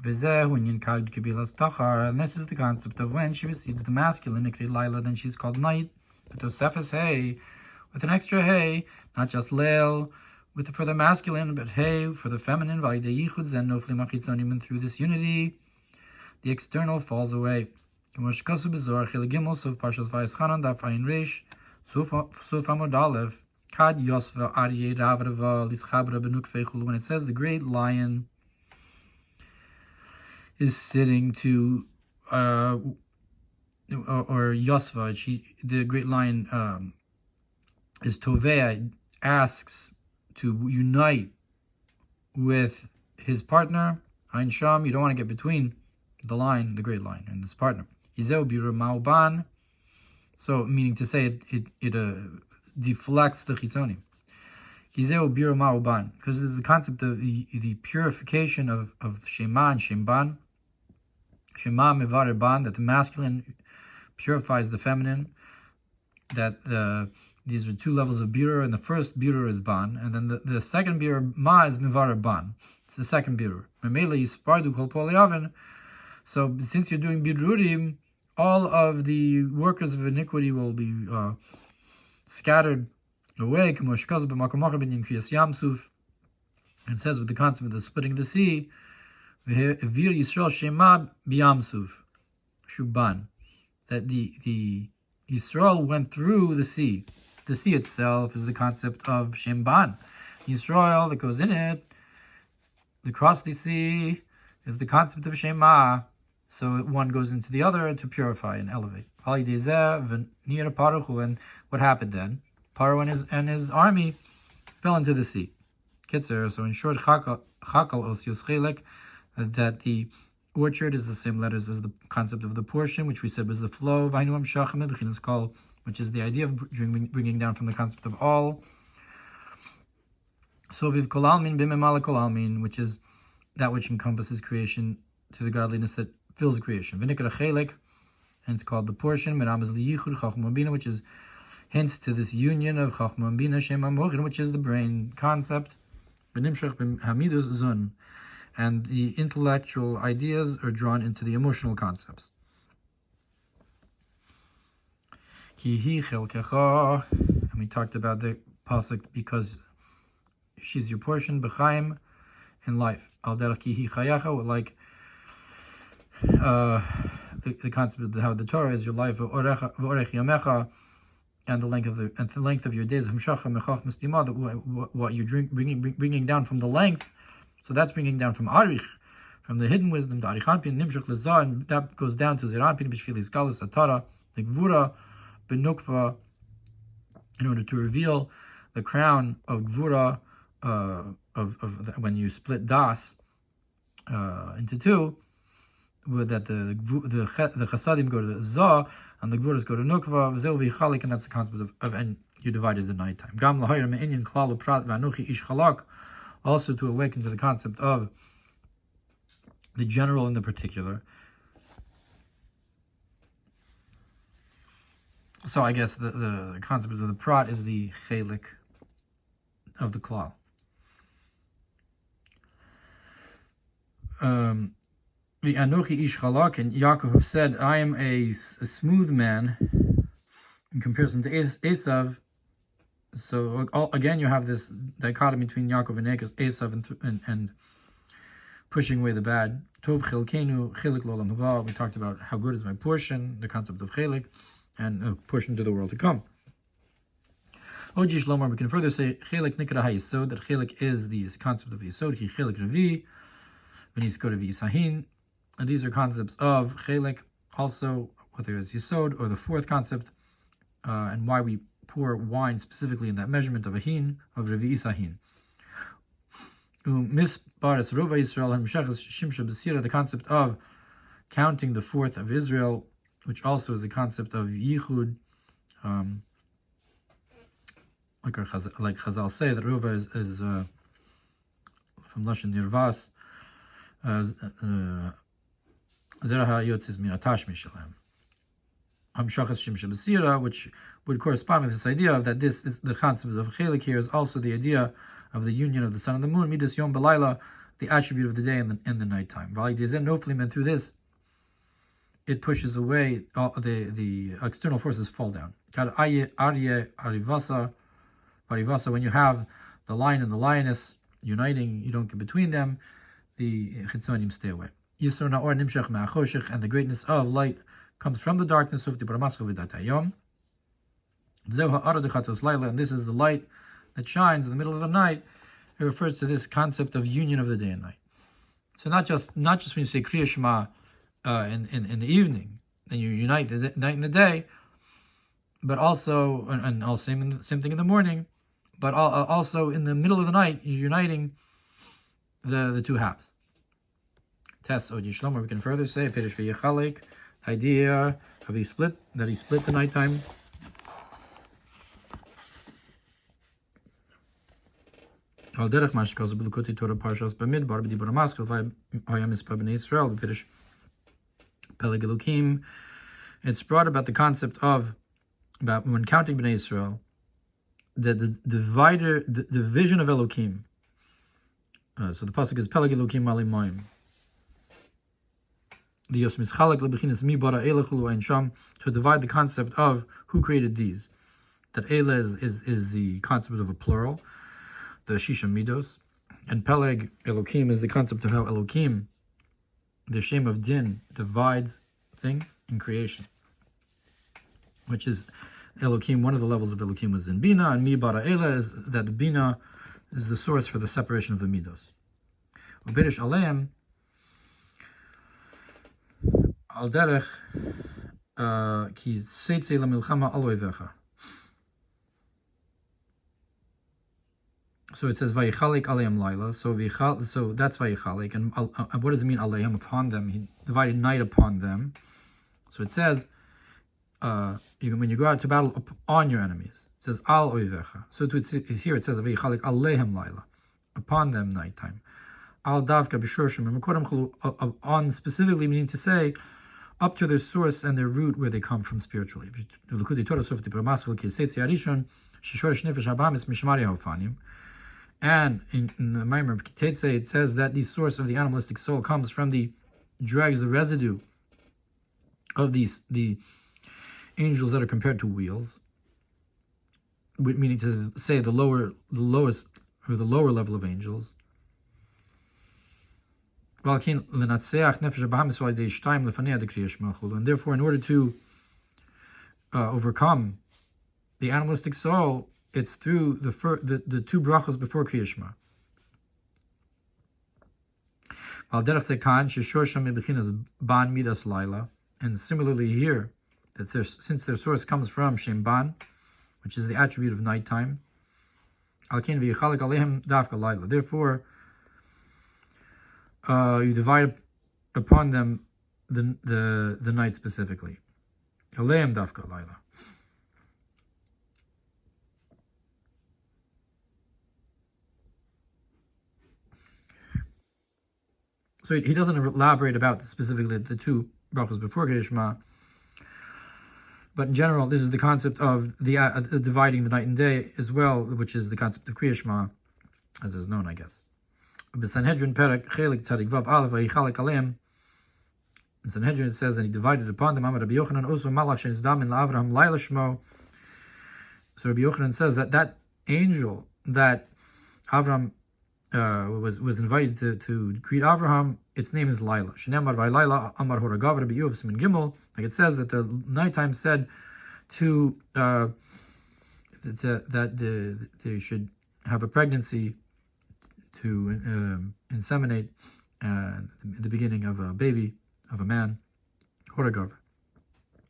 And this is the concept of when she receives the masculine, Laila, then she's called night. But Tosefes hey, with an extra hey, not just leil, for the masculine, but hey, for the feminine, and through this unity, the external falls away. When it says the great lion is sitting to, or Yosva, the great lion is Tovea, asks to unite with his partner, Ein Sham. You don't want to get between the lion, the great lion, and his partner. So, meaning to say, it deflects the chitzonim. Because there's the concept of the purification of Shema and Shemban. Shema mevarer ban, that the masculine purifies the feminine. That these are two levels of birur, and the first birur is ban, and then the second birur ma is mevarer ban. It's the second birur. Memela yispardu kol poliavin. So since you're doing birurim, all of the workers of iniquity will be scattered away. It says with the concept of the splitting of the sea, Vir Yisrael Shema B'Yamsuf Shuban, that the Yisrael went through the sea. The sea itself is the concept of Shemban. Yisrael that goes in it, the cross the sea, is the concept of Shema. So one goes into the other to purify and elevate. And what happened then? Paro and his army fell into the sea. Kitzer. So in short, Chakal Osius Chelek, that the orchard is the same letters as the concept of the portion, which we said was the flow. Which is the idea of bringing down from the concept of all. So viv kolalmin bimemala kolalmin, which is that which encompasses creation to the godliness that fills creation. V'nikra chelek, hence called the portion. Meram is liyichud chachma bina, which is hence to this union of chachma bina shema mochin, which is the brain concept. V'nimshach b'hamidus zun, and the intellectual ideas are drawn into the emotional concepts. Ki hi chelkecha, and we talked about the pasuk because she's your portion, b'chaim, in life. Al derech ki hi chayacha, like the concept of how the Torah is your life, v'orech yamecha, and the length of your days. Hamshacha mechach mistima, what you're bringing down from the length. So that's bringing down from arich, from the hidden wisdom, the arichanpin nimshach lezah, and that goes down to zeranpin b'shvilis galus atara, the gvura benukva, in order to reveal the crown of gvura, when you split das into two, that the chasadim go to the zah and the gvuras go to nukva, zeu vichalik, and that's the concept of and you divided the nighttime. Gam lahayr me'inyan klal uprat v'anuchi ish chalak, also to awaken to the concept of the general and the particular. So I guess the concept of the prat is the chelik of the klal. The Anochi Ish Chalak, and Yaakov said, I am a smooth man in comparison to Esav. So again, you have this dichotomy between Yaakov and Esav and pushing away the bad. Tov Chilkenu Chilik Lolam Haba. We talked about how good is my portion, the concept of Chilik, and a portion to the world to come. Oji Shlomar, we can further say Chilik Nikra HaYisod, that Chilik is the concept of Yisod, Ki Chilik Revi, V'niskor V'yisahin. And these are concepts of Chilik, also, whether it's Yisod or the fourth concept, and why we pour wine specifically in that measurement of Ahin, of Revi Isahin. Misbaris Rova Yisrael and Meshachas Shimsha B'sira, the concept of counting the fourth of Israel, which also is a concept of Yichud, like Chazal say, that Rova is from Lashon Nirvas, Zeraha Yotzis Minatash Mishalem. Hamshachas Shimsha B'sira, which would correspond with this idea of that this is the concept of Chelik here is also the idea of the union of the sun and the moon, Midas Yom B'Laila, the attribute of the day and the nighttime. And through this, it pushes away all the external forces fall down. When you have the lion and the lioness uniting, you don't get between them, the chitzonim stay away. And the greatness of light comes from the darkness of the and this is the light that shines in the middle of the night. It refers to this concept of union of the day and night. So not just when you say Kriya Shema in the evening, then you unite the night and the day, but also same thing in the morning, but also in the middle of the night you're uniting the two halves. Test Odi Shlomo. We can further say Perish Viyakhalik, idea of he split the nighttime. Al derech mashkos b'lukoti Torah parshas b'midbar b'dibur hamaskil v'hayam mispah b'nei Yisrael b'pirish peleg elokim. It's brought about the concept of about when counting b'nei Yisrael, the division of Elokim. So the pasuk is peleg elokim malim moim. The Yos mischalek lebechinas mi bara elech ulu ein sham, to divide the concept of who created these. That Eila is the concept of a plural, the Shisha Midos, and Peleg Elokim is the concept of how Elokim, the Shem of Din, divides things in creation. Which is Elokim, one of the levels of Elokim was in Bina, and Mi Bara Eila is that the Bina is the source for the separation of the Midos. Ubirish Alehem, Al Derech, Ki Seitze La Milchama Aloy Vecha. So it says Viחלק עליהם לילה. So that's Viחלק. And what does it mean עליהם? Upon them. He divided night upon them. So it says, even when you go out to battle on your enemies, it says al oivecha. So here it says Viחלק עליהם לילה, upon them nighttime. Al davka b'shorshim on specifically meaning to say up to their source and their root where they come from spiritually. And in the Maimer of Kitetse, it says that the source of the animalistic soul comes from the residue of the angels that are compared to wheels, meaning to say the lowest or the lower level of angels. And therefore, in order to overcome the animalistic soul, it's through the two brachos before Kriya Shema. And similarly here, that since their source comes from Shem Ban, which is the attribute of nighttime, therefore you divide upon them the night specifically. Alehem dafka laila. So he doesn't elaborate about specifically the two brachos before Kriya Shema, but in general, this is the concept of the dividing the night and day as well, which is the concept of Kriya Shema, as is known, I guess. B'Sanhedrin Perek Chelik Tzadik Vav Aleph Vichalek Alehem. In Sanhedrin it says, and he divided upon them. Amar Rabbi Yochanan also Malach Shenizdam in Avraham Laila Shmo. So Rabbi Yochanan says that angel that Avram was invited to greet Avraham, its name is Laila. Shneamar Laila Amar Horagav Rabbi Yuv Siman Gimel. Like it says that the nighttime said that they should have a pregnancy to inseminate the beginning of a baby, of a man, Horagav.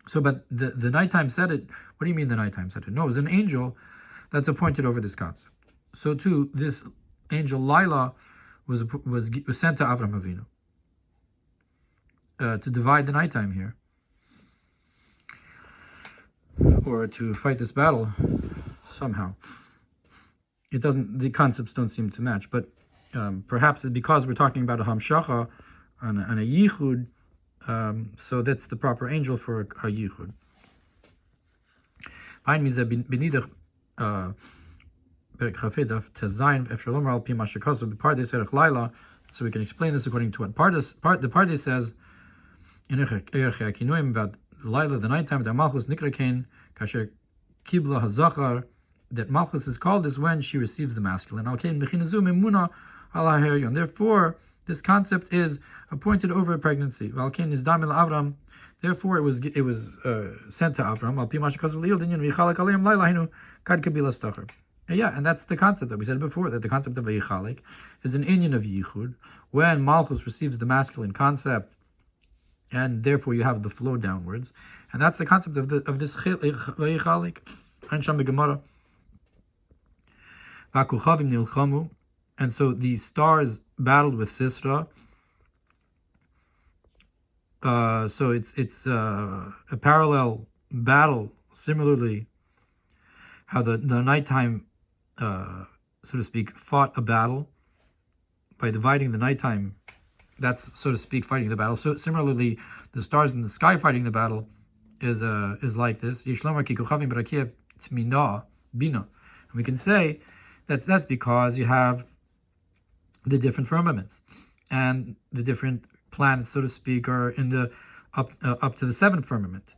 So, but the nighttime said it. What do you mean the nighttime said it? No, it was an angel that's appointed over this concept. So too, this angel Laila was sent to Avram Avinu to divide the nighttime here, or to fight this battle somehow. The concepts don't seem to match, but perhaps because we're talking about a hamshacha and a yichud, so that's the proper angel for a yichud. So we can explain this according to what the Pardes says in about Lila, the nighttime, that Malchus Nikra Kain, Kasher Kibla Hazachar, that Malchus is called is when she receives the masculine. And therefore, this concept is appointed over a pregnancy. Therefore, it was sent to Avram. Yeah, and that's the concept that we said before, that the concept of Yichalik is an inyan of Yichud, when Malchus receives the masculine concept, and therefore you have the flow downwards, and that's the concept of this Yichalik. And so the stars battled with Sisra. So it's a parallel battle. Similarly, how the nighttime, so to speak, fought a battle by dividing the nighttime. That's, so to speak, fighting the battle. So similarly, the stars in the sky fighting the battle is like this. Bina. And we can say that's because you have the different firmaments, and the different planets, so to speak, are in the up to the seventh firmament.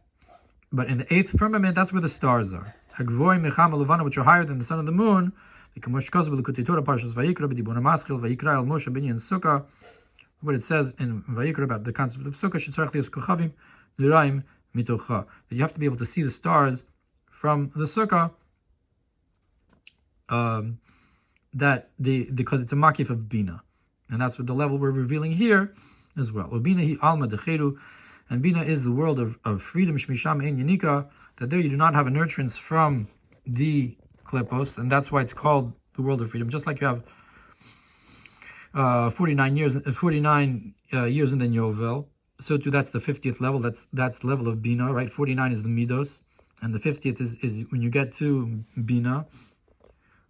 But in the eighth firmament, that's where the stars are, which are higher than the sun and the moon. What it says in Vayikra about the concept of Sukkah, that you have to be able to see the stars from the Sukkah, because it's a makif of Bina. And that's what the level we're revealing here as well. Bina alma decheru, and Bina is the world of freedom, shmisham ein yanika, that there you do not have a nurturance from the klepos, and that's why it's called the world of freedom. Just like you have 49 years and then Yovel, so too that's the 50th level. That's the level of Bina, right? 49 is the Midos, and the 50th is when you get to Bina,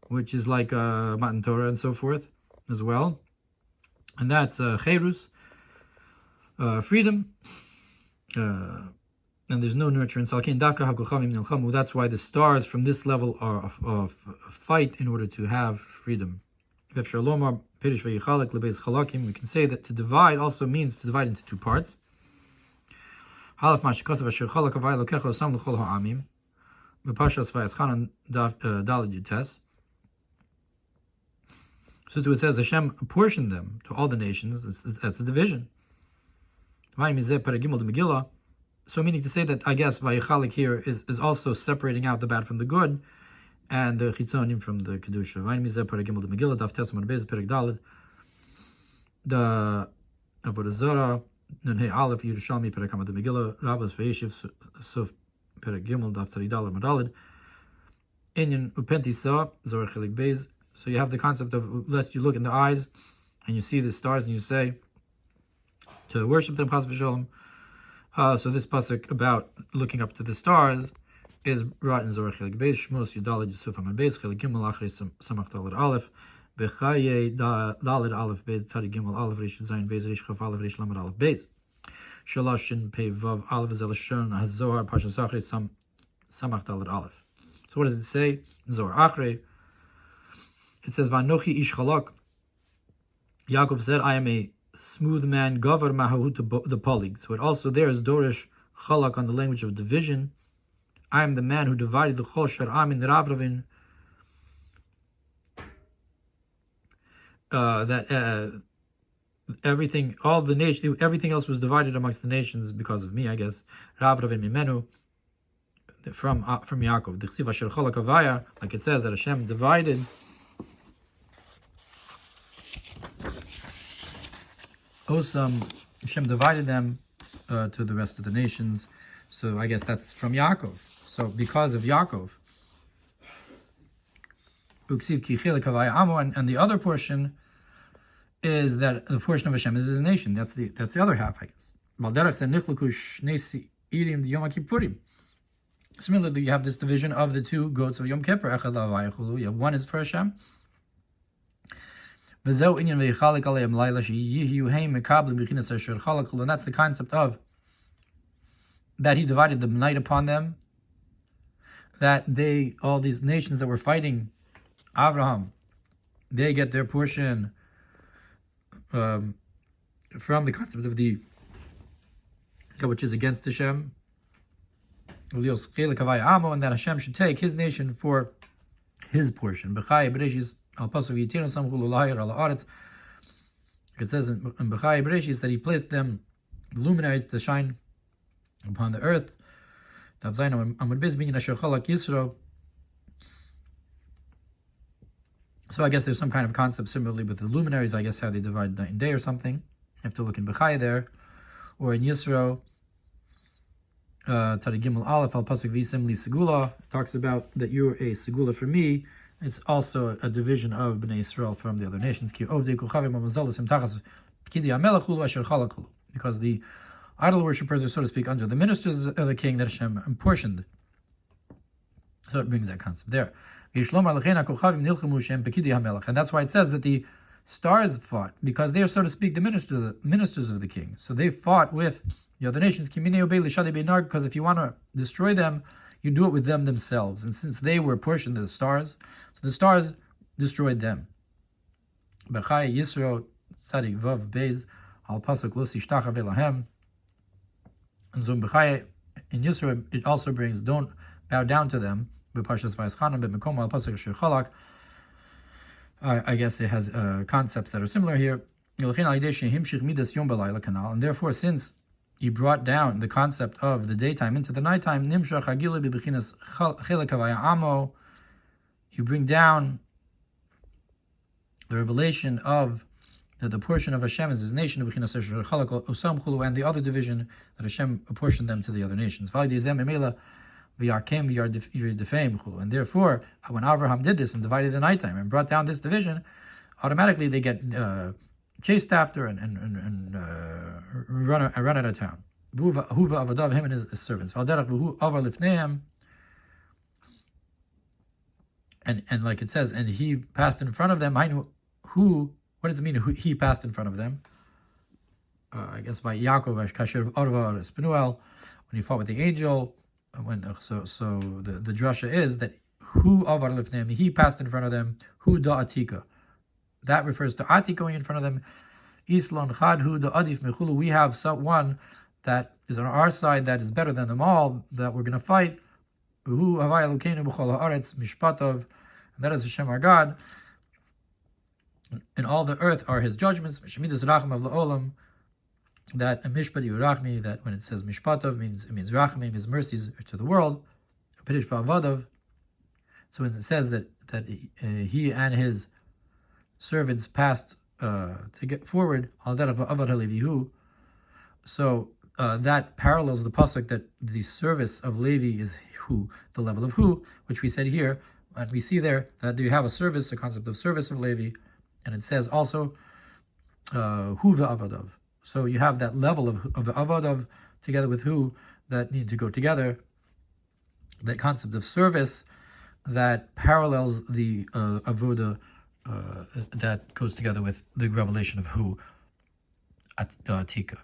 which is like Matan Torah and so forth as well. And that's Cherus, freedom, and there's no nurturance. That's why the stars from this level are fight in order to have freedom. We can say that to divide also means to divide into two parts. So it says Hashem apportioned them to all the nations. That's a division. So meaning to say that, I guess Vayichalik here is also separating out the bad from the good, and the Chitzonim from the Kedusha. The Avodah Zarah, Nun Aleph Yerushalmi Perek Hamad Megillah, Rabbas Ve'eshiv Sof Perek Gimel Daf Tzadidal Madalid, Inyan Upentisa Zorah Chelik Beis. So you have the concept of, lest you look in the eyes and you see the stars and you say to worship them, Chas v'Shalom. So this pasuk about looking up to the stars is brought in Zorah Chelik Beis, Shmos Yudalid Yusuf Amad Beis, Chelik Gimel Achrei Samach Daled Aleph, Bechaye Daled Aleph Beis, Tzadi Gimel Aleph Rish Zayin Beis, Rish Chaf Aleph Rish Lamed Aleph Beis, Shalosh Shin Pei Vav Aleph Zelashon HaZohar Parshas Achrei Samach Daled Aleph. So what does it say? Zohar Achrei. It says, Vanochi ish chalak. Yaakov said, I am a smooth man, gavar mahahut the polig. So it also there is dorish chalak on the language of division. I am the man who divided the chol shar'am in Ravravin. That everything, all the nation, everything else was divided amongst the nations because of me, I guess. Ravravin mimenu, from Yaakov. The chsiv asher chalak avaya, like it says that Hashem divided. Osam, Hashem divided them to the rest of the nations. So I guess that's from Yaakov. So because of Yaakov, and the other portion is that the portion of Hashem is his nation. That's the other half, I guess. Similarly, you have this division of the two goats of Yom Kippur. One is for Hashem. And that's the concept of that he divided the night upon them, that they, all these nations that were fighting Abraham, they get their portion from the concept of the which is against Hashem, and that Hashem should take His nation for His portion. It says in Bechai Bereshis that He placed them, the luminaries, to shine upon the earth. So I guess there's some kind of concept similarly with the luminaries, I guess how they divide night and day or something. You have to look in Bechai there. Or in Yisro, Tzadi Gimel Aleph, Al Pasuk V'Sim Li Segula, talks about that you're a Segula for me. It's also a division of Bnei Yisrael from the other nations. Because the idol worshippers are, so to speak, under the ministers of the king that Hashem apportioned. So it brings that concept there. And that's why it says that the stars fought, because they are, so to speak, the ministers of the king. So they fought with the other nations. Because if you want to destroy them, you do it with them themselves. And since they were portioned to the stars, so the stars destroyed them. Bechai Yisro Tzadik Vav Beis Al Pasuk Lo Sishtacha Velahem. And so in Bechai, in Yisro, it also brings, don't bow down to them. I guess it has concepts that are similar here. And therefore, since He brought down the concept of the daytime into the nighttime, you bring down the revelation of the portion of Hashem is His nation, and the other division that Hashem apportioned them to the other nations. And therefore, when Avraham did this and divided the nighttime and brought down this division, automatically they get chased after and run out of town. Him and his servants. And like it says, and he passed in front of them. What does it mean? He passed in front of them? I guess by Yaakov, when he fought with the angel. So the drasha is that who avar lifneim, he passed in front of them. Who da atika, that refers to atika going in front of them. Islon chad hu da adif mechulu, we have someone that is on our side that is better than them all, that we're going to fight. Who havai elokeinu b'chol haaretz mishpatov, and that is Hashem our God, and all the earth are His judgments. Shemidas racham of la'olam. That a mishpat yurachmi, that when it says mishpatov, it means rachmim, His mercies are to the world. Pirish va'avadav. So when it says that He and His servants passed to get forward, so that parallels the pasuk that the service of Levi is who, the level of who, which we said here, and we see there that you have a service, the concept of service of Levi, and it says also hu ve'avadav. So you have that level of avadav together with who that need to go together. That concept of service that parallels the avoda that goes together with the revelation of who at Atika.